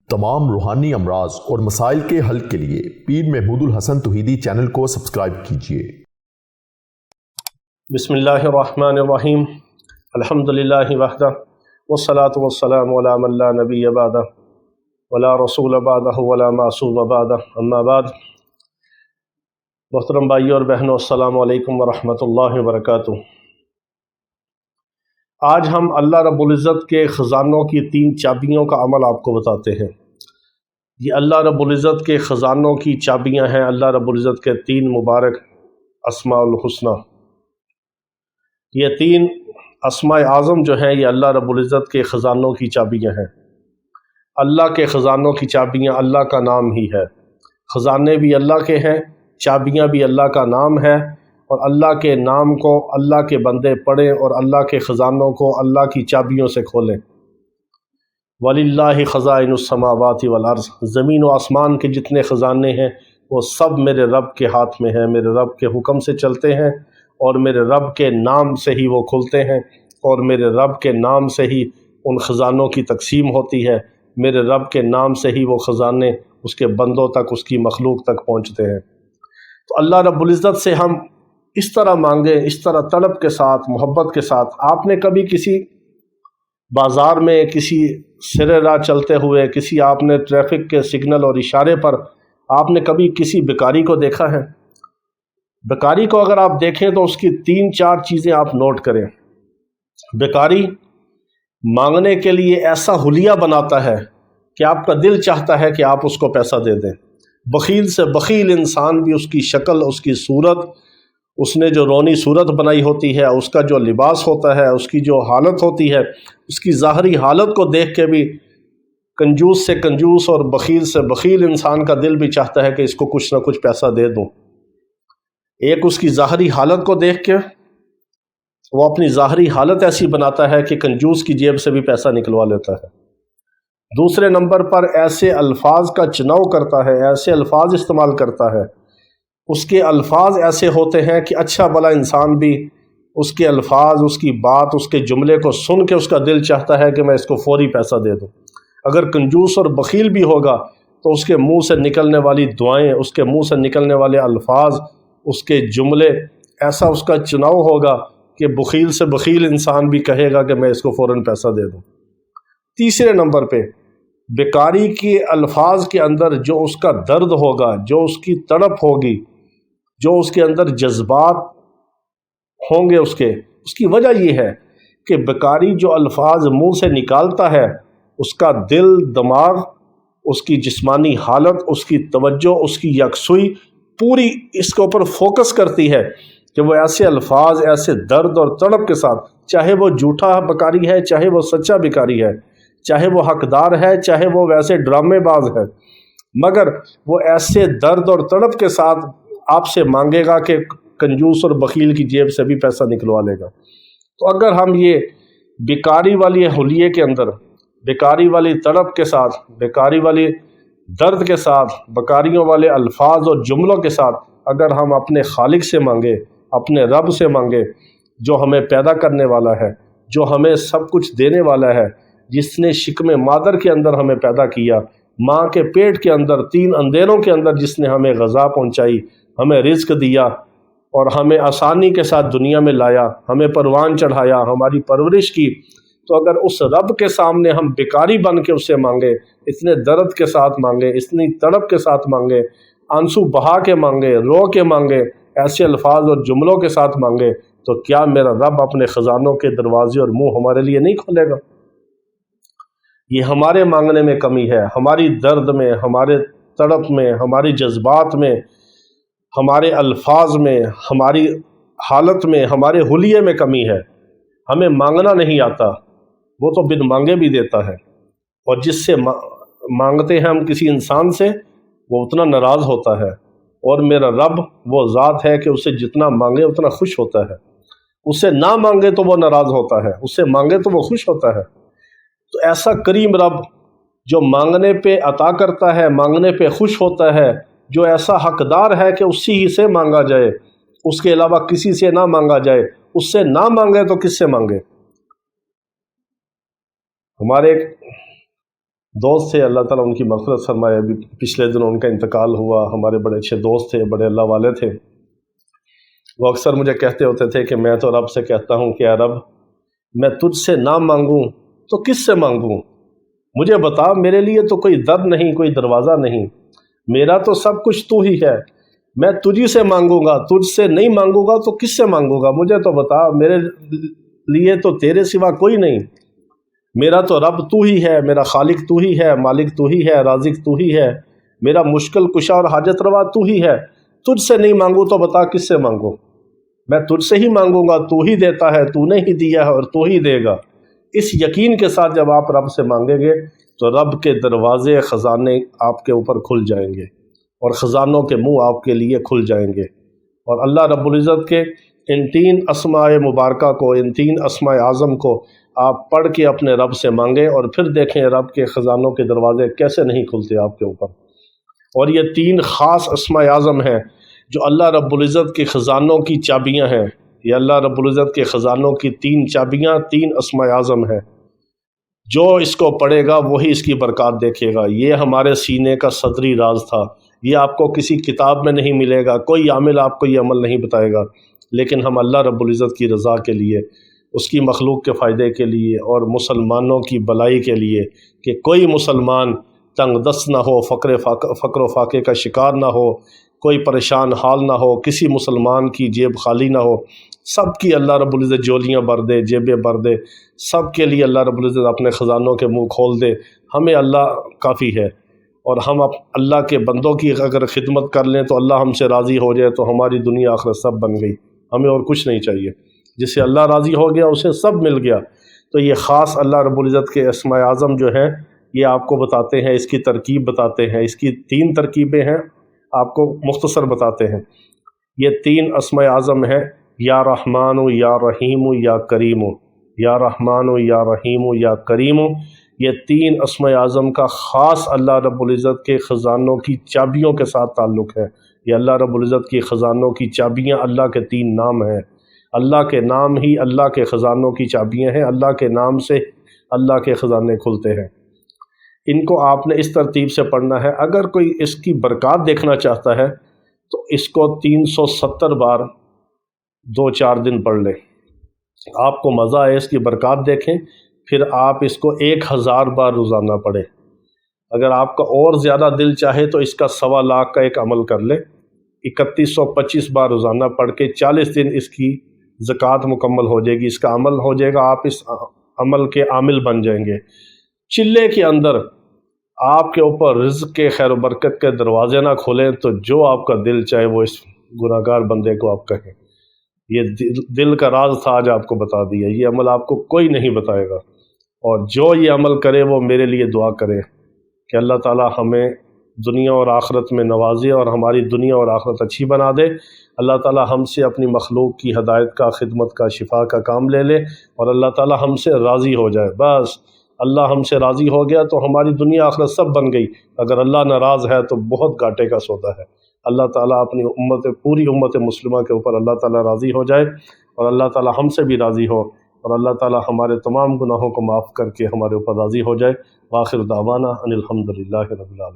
تمام روحانی امراض اور مسائل کے حل کے لیے پیر محمود الحسن توحیدی چینل کو سبسکرائب کیجیے۔ بسم اللہ الرحمن الرحیم، الحمدللہ وحدہ والصلاة والسلام علی من لا نبی بعدہ ولا رسول بعدہ ولا معصوم بعدہ، اما بعد۔ محترم بھائیو اور بہنوں، السلام علیکم ورحمۃ اللہ وبرکاتہ۔ آج ہم اللہ رب العزت کے خزانوں کی 3 چابیوں کا عمل آپ کو بتاتے ہیں۔ یہ اللہ رب العزت کے خزانوں کی چابیاں ہیں، اللہ رب العزت کے 3 مبارک اسماء الحسنہ۔ یہ 3 اسماء اعظم جو ہیں، یہ اللہ رب العزت کے خزانوں کی چابیاں ہیں۔ اللہ کے خزانوں کی چابیاں اللہ کا نام ہی ہے، خزانے بھی اللہ کے ہیں، چابیاں بھی اللہ کا نام ہے، اور اللہ کے نام کو اللہ کے بندے پڑھیں اور اللہ کے خزانوں کو اللہ کی چابیوں سے کھولیں۔ وَلِلَّهِ خَزَائِنُ السَّمَاوَاتِ وَالْأَرْضِ، زمین و آسمان کے جتنے خزانے ہیں وہ سب میرے رب کے ہاتھ میں ہیں، میرے رب کے حکم سے چلتے ہیں اور میرے رب کے نام سے ہی وہ کھلتے ہیں، اور میرے رب کے نام سے ہی ان خزانوں کی تقسیم ہوتی ہے، میرے رب کے نام سے ہی وہ خزانے اس کے بندوں تک، اس کی مخلوق تک پہنچتے ہیں۔ تو اللہ رب العزت سے ہم اس طرح مانگیں، اس طرح طلب کے ساتھ، محبت کے ساتھ۔ آپ نے کبھی کسی بازار میں کسی سرے راہ چلتے ہوئے، کسی آپ نے ٹریفک کے سگنل اور اشارے پر آپ نے کبھی کسی بیکاری کو دیکھا ہے؟ بیکاری کو اگر آپ دیکھیں تو اس کی 3-4 چیزیں آپ نوٹ کریں۔ بیکاری مانگنے کے لیے ایسا حلیہ بناتا ہے کہ آپ کا دل چاہتا ہے کہ آپ اس کو پیسہ دے دیں۔ بخیل سے بخیل انسان بھی اس کی شکل، اس کی صورت، اس نے جو رونی صورت بنائی ہوتی ہے، اس کا جو لباس ہوتا ہے، اس کی جو حالت ہوتی ہے، اس کی ظاہری حالت کو دیکھ کے بھی کنجوس سے کنجوس اور بخیل سے بخیل انسان کا دل بھی چاہتا ہے کہ اس کو کچھ نہ کچھ پیسہ دے دوں۔ ایک اس کی ظاہری حالت کو دیکھ کے وہ اپنی ظاہری حالت ایسی بناتا ہے کہ کنجوس کی جیب سے بھی پیسہ نکلوا لیتا ہے۔ دوسرے نمبر پر ایسے الفاظ کا چناؤ کرتا ہے، ایسے الفاظ استعمال کرتا ہے، اس کے الفاظ ایسے ہوتے ہیں کہ اچھا بھلا انسان بھی اس کے الفاظ، اس کی بات، اس کے جملے کو سن کے اس کا دل چاہتا ہے کہ میں اس کو فوری پیسہ دے دوں۔ اگر کنجوس اور بخیل بھی ہوگا تو اس کے منہ سے نکلنے والی دعائیں، اس کے منہ سے نکلنے والے الفاظ، اس کے جملے، ایسا اس کا چناؤ ہوگا کہ بخیل سے بخیل انسان بھی کہے گا کہ میں اس کو فوراً پیسہ دے دوں۔ تیسرے نمبر پہ بیکاری کے الفاظ کے اندر جو اس کا درد ہوگا، جو اس کی تڑپ ہوگی، جو اس کے اندر جذبات ہوں گے، اس کی وجہ یہ ہے کہ بیکاری جو الفاظ منہ سے نکالتا ہے، اس کا دل، دماغ، اس کی جسمانی حالت، اس کی توجہ، اس کی یکسوئی پوری اس کے اوپر فوکس کرتی ہے کہ وہ ایسے الفاظ، ایسے درد اور تڑپ کے ساتھ، چاہے وہ جھوٹا بیکاری ہے، چاہے وہ سچا بیکاری ہے، چاہے وہ حقدار ہے، چاہے وہ ویسے ڈرامے باز ہے، مگر وہ ایسے درد اور تڑپ کے ساتھ آپ سے مانگے گا کہ کنجوس اور بخیل کی جیب سے بھی پیسہ نکلوا لے گا۔ تو اگر ہم یہ بیکاری والی حلیے کے اندر، بیکاری والی تڑپ کے ساتھ، بیکاری والی درد کے ساتھ، بیکاریوں والے الفاظ اور جملوں کے ساتھ اگر ہم اپنے خالق سے مانگے، اپنے رب سے مانگے، جو ہمیں پیدا کرنے والا ہے، جو ہمیں سب کچھ دینے والا ہے، جس نے شکم مادر کے اندر ہمیں پیدا کیا، ماں کے پیٹ کے اندر 3 اندھیروں کے اندر جس نے ہمیں غذا پہنچائی، ہمیں رزق دیا اور ہمیں آسانی کے ساتھ دنیا میں لایا، ہمیں پروان چڑھایا، ہماری پرورش کی، تو اگر اس رب کے سامنے ہم بیکاری بن کے اس سے مانگے، اتنے درد کے ساتھ مانگے، اتنی تڑپ کے ساتھ مانگے، آنسو بہا کے مانگے، رو کے مانگے، ایسے الفاظ اور جملوں کے ساتھ مانگے، تو کیا میرا رب اپنے خزانوں کے دروازے اور منہ ہمارے لیے نہیں کھولے گا؟ یہ ہمارے مانگنے میں کمی ہے، ہماری درد میں، ہمارے تڑپ میں، ہماری جذبات میں، ہمارے الفاظ میں، ہماری حالت میں، ہمارے حلیے میں کمی ہے۔ ہمیں مانگنا نہیں آتا، وہ تو بن مانگے بھی دیتا ہے، اور جس سے مانگتے ہیں ہم کسی انسان سے، وہ اتنا ناراض ہوتا ہے، اور میرا رب وہ ذات ہے کہ اسے جتنا مانگے اتنا خوش ہوتا ہے، اس سے نہ مانگے تو وہ ناراض ہوتا ہے، اس سے مانگے تو وہ خوش ہوتا ہے۔ تو ایسا کریم رب جو مانگنے پہ عطا کرتا ہے، مانگنے پہ خوش ہوتا ہے، جو ایسا حقدار ہے کہ اسی ہی سے مانگا جائے، اس کے علاوہ کسی سے نہ مانگا جائے، اس سے نہ مانگے تو کس سے مانگے؟ ہمارے دوست تھے، اللہ تعالیٰ ان کی مغفرت فرمائے، ابھی پچھلے دن ان کا انتقال ہوا، ہمارے بڑے اچھے دوست تھے، بڑے اللہ والے تھے۔ وہ اکثر مجھے کہتے ہوتے تھے کہ میں تو رب سے کہتا ہوں کہ اے رب میں تجھ سے نہ مانگوں تو کس سے مانگوں؟ مجھے بتا، میرے لیے تو کوئی در نہیں، کوئی دروازہ نہیں، میرا تو سب کچھ تو ہی ہے، میں تجھی سے مانگوں گا، تجھ سے نہیں مانگوں گا تو کس سے مانگوں گا؟ مجھے تو بتا، میرے لیے تو تیرے سوا کوئی نہیں، میرا تو رب تو ہی ہے، میرا خالق تو ہی ہے، مالک تو ہی ہے، رازق تو ہی ہے، میرا مشکل کشا اور حاجت روا تو ہی ہے، تجھ سے نہیں مانگوں تو بتا کس سے مانگوں؟ میں تجھ سے ہی مانگوں گا، تو ہی دیتا ہے، تو نے ہی دیا ہے اور تو ہی دے گا۔ اس یقین کے ساتھ جب آپ رب سے مانگیں گے تو رب کے دروازے، خزانے آپ کے اوپر کھل جائیں گے اور خزانوں کے منہ آپ کے لیے کھل جائیں گے۔ اور اللہ رب العزت کے ان 3 اسماء مبارکہ کو، ان 3 اسماء اعظم کو آپ پڑھ کے اپنے رب سے مانگیں اور پھر دیکھیں رب کے خزانوں کے دروازے کیسے نہیں کھلتے آپ کے اوپر۔ اور یہ 3 خاص اسماء اعظم ہیں جو اللہ رب العزت کے خزانوں کی چابیاں ہیں۔ یہ اللہ رب العزت کے خزانوں کی 3 چابیاں، 3 اسماء اعظم ہیں۔ جو اس کو پڑھے گا وہی اس کی برکات دیکھے گا۔ یہ ہمارے سینے کا صدری راز تھا، یہ آپ کو کسی کتاب میں نہیں ملے گا، کوئی عامل آپ کو یہ عمل نہیں بتائے گا، لیکن ہم اللہ رب العزت کی رضا کے لیے، اس کی مخلوق کے فائدے کے لیے اور مسلمانوں کی بلائی کے لیے کہ کوئی مسلمان تنگ دست نہ ہو، فقر و فاقے کا شکار نہ ہو، کوئی پریشان حال نہ ہو، کسی مسلمان کی جیب خالی نہ ہو، سب کی اللہ رب العزت جولیاں بھر دے، جیبیں بھر دے، سب کے لیے اللہ رب العزت اپنے خزانوں کے منہ کھول دے۔ ہمیں اللہ کافی ہے، اور ہم اللہ کے بندوں کی اگر خدمت کر لیں تو اللہ ہم سے راضی ہو جائے تو ہماری دنیا آخرت سب بن گئی، ہمیں اور کچھ نہیں چاہیے۔ جس سے اللہ راضی ہو گیا اسے سب مل گیا۔ تو یہ خاص اللہ رب العزت کے اسماء اعظم جو ہیں یہ آپ کو بتاتے ہیں، اس کی ترکیب بتاتے ہیں، اس کی 3 ترکیبیں ہیں، آپ کو مختصر بتاتے ہیں۔ یہ 3 اسماء اعظم ہیں، یا رحمان یا رحیم یا کریم، یا رحمان یا رحیم یا کریم۔ یہ 3 اسماء اعظم کا خاص اللہ رب العزت کے خزانوں کی چابیوں کے ساتھ تعلق ہے۔ یہ اللہ رب العزت کی خزانوں کی چابیاں اللہ کے 3 نام ہیں۔ اللہ کے نام ہی اللہ کے خزانوں کی چابیاں ہیں، اللہ کے نام سے اللہ کے خزانے کھلتے ہیں۔ ان کو آپ نے اس ترتیب سے پڑھنا ہے۔ اگر کوئی اس کی برکات دیکھنا چاہتا ہے تو اس کو 370 بار 2-4 دن پڑھ لیں، آپ کو مزہ آئے، اس کی برکات دیکھیں۔ پھر آپ اس کو 1000 بار روزانہ پڑھیں۔ اگر آپ کا اور زیادہ دل چاہے تو اس کا 1.25 لاکھ کا ایک عمل کر لیں، 3125 بار روزانہ پڑھ کے 40 دن اس کی زکوٰۃ مکمل ہو جائے گی، اس کا عمل ہو جائے گا، آپ اس عمل کے عامل بن جائیں گے۔ چلے کے اندر آپ کے اوپر رزق کے خیر و برکت کے دروازے نہ کھولیں تو جو آپ کا دل چاہے وہ اس گناہ گار بندے کو آپ کہیں۔ یہ دل کا راز تھا، آج آپ کو بتا دیا۔ یہ عمل آپ کو کوئی نہیں بتائے گا، اور جو یہ عمل کرے وہ میرے لیے دعا کرے کہ اللہ تعالی ہمیں دنیا اور آخرت میں نوازے اور ہماری دنیا اور آخرت اچھی بنا دے۔ اللہ تعالی ہم سے اپنی مخلوق کی ہدایت کا، خدمت کا، شفا کا کام لے لے، اور اللہ تعالی ہم سے راضی ہو جائے۔ بس اللہ ہم سے راضی ہو گیا تو ہماری دنیا آخرت سب بن گئی۔ اگر اللہ ناراض ہے تو بہت گھاٹے کا سودا ہے۔ اللہ تعالیٰ اپنی پوری امت مسلمہ کے اوپر اللہ تعالیٰ راضی ہو جائے، اور اللہ تعالیٰ ہم سے بھی راضی ہو، اور اللہ تعالیٰ ہمارے تمام گناہوں کو معاف کر کے ہمارے اوپر راضی ہو جائے۔ وآخر دعوانا ان الحمد للہ رب العالمین۔